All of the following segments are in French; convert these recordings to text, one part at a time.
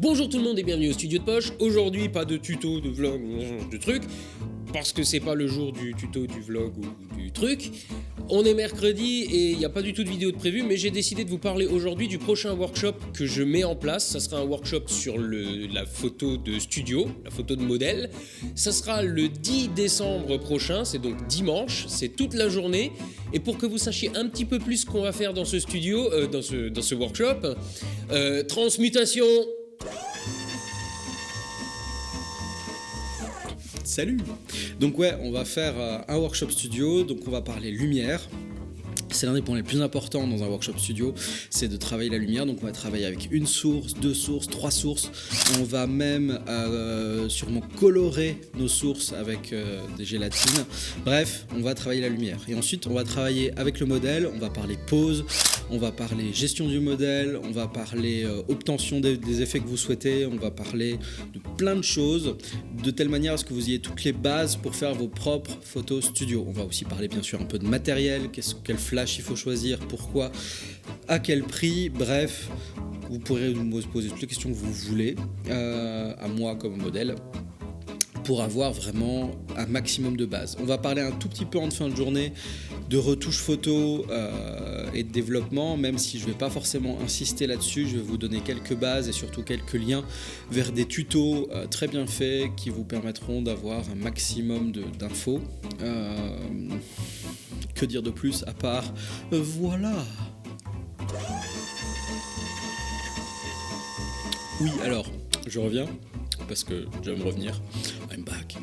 Bonjour tout le monde et bienvenue au studio de poche. Aujourd'hui pas de tuto, de vlog, de truc, parce que c'est pas le jour du tuto, du vlog ou du truc. On est mercredi et il n'y a pas du tout de vidéo de prévu, mais j'ai décidé de vous parler aujourd'hui du prochain workshop que je mets en place. Ça sera un workshop sur la photo de studio, la photo de modèle. Ça sera le 10 décembre prochain, c'est donc dimanche, c'est toute la journée. Et pour que vous sachiez un petit peu plus ce qu'on va faire dans ce studio, dans ce workshop, transmutation. Salut! Donc ouais, on va faire un workshop studio, donc on va parler lumière. C'est l'un des points les plus importants dans un workshop studio, c'est de travailler la lumière. Donc on va travailler avec une source, deux sources, trois sources. On va même sûrement colorer nos sources avec des gélatines. Bref, on va travailler la lumière. Et ensuite, on va travailler avec le modèle, on va parler pose, on va parler gestion du modèle, on va parler obtention des effets que vous souhaitez, on va parler de plein de choses, de telle manière à ce que vous ayez toutes les bases pour faire vos propres photos studio. On va aussi parler bien sûr un peu de matériel, quel flash il faut choisir, pourquoi, à quel prix, bref, vous pourrez me poser toutes les questions que vous voulez à moi comme modèle pour avoir vraiment un maximum de bases. On va parler un tout petit peu en fin de journée de retouches photo et de développement, même si je ne vais pas forcément insister là-dessus. Je vais vous donner quelques bases et surtout quelques liens vers des tutos très bien faits qui vous permettront d'avoir un maximum d'infos. Que dire de plus à part voilà. Oui, alors, je reviens parce que je vais me revenir. I'm back.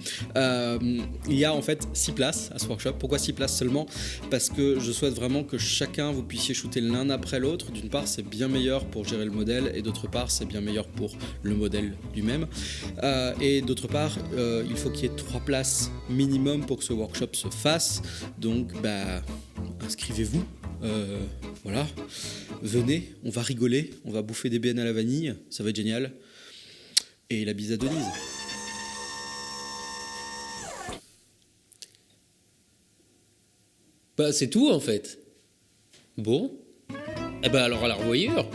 Il y a en fait 6 places à ce workshop. Pourquoi 6 places seulement? Parce que je souhaite vraiment que chacun vous puissiez shooter l'un après l'autre. D'une part, c'est bien meilleur pour gérer le modèle et d'autre part, c'est bien meilleur pour le modèle lui-même. Et d'autre part, il faut qu'il y ait 3 places minimum pour que ce workshop se fasse. Donc, inscrivez-vous. Voilà. Venez, on va rigoler, on va bouffer des BN à la vanille, ça va être génial. Et la bise à Denise. Bah c'est tout en fait. Bon. Eh ben alors à la revoyure.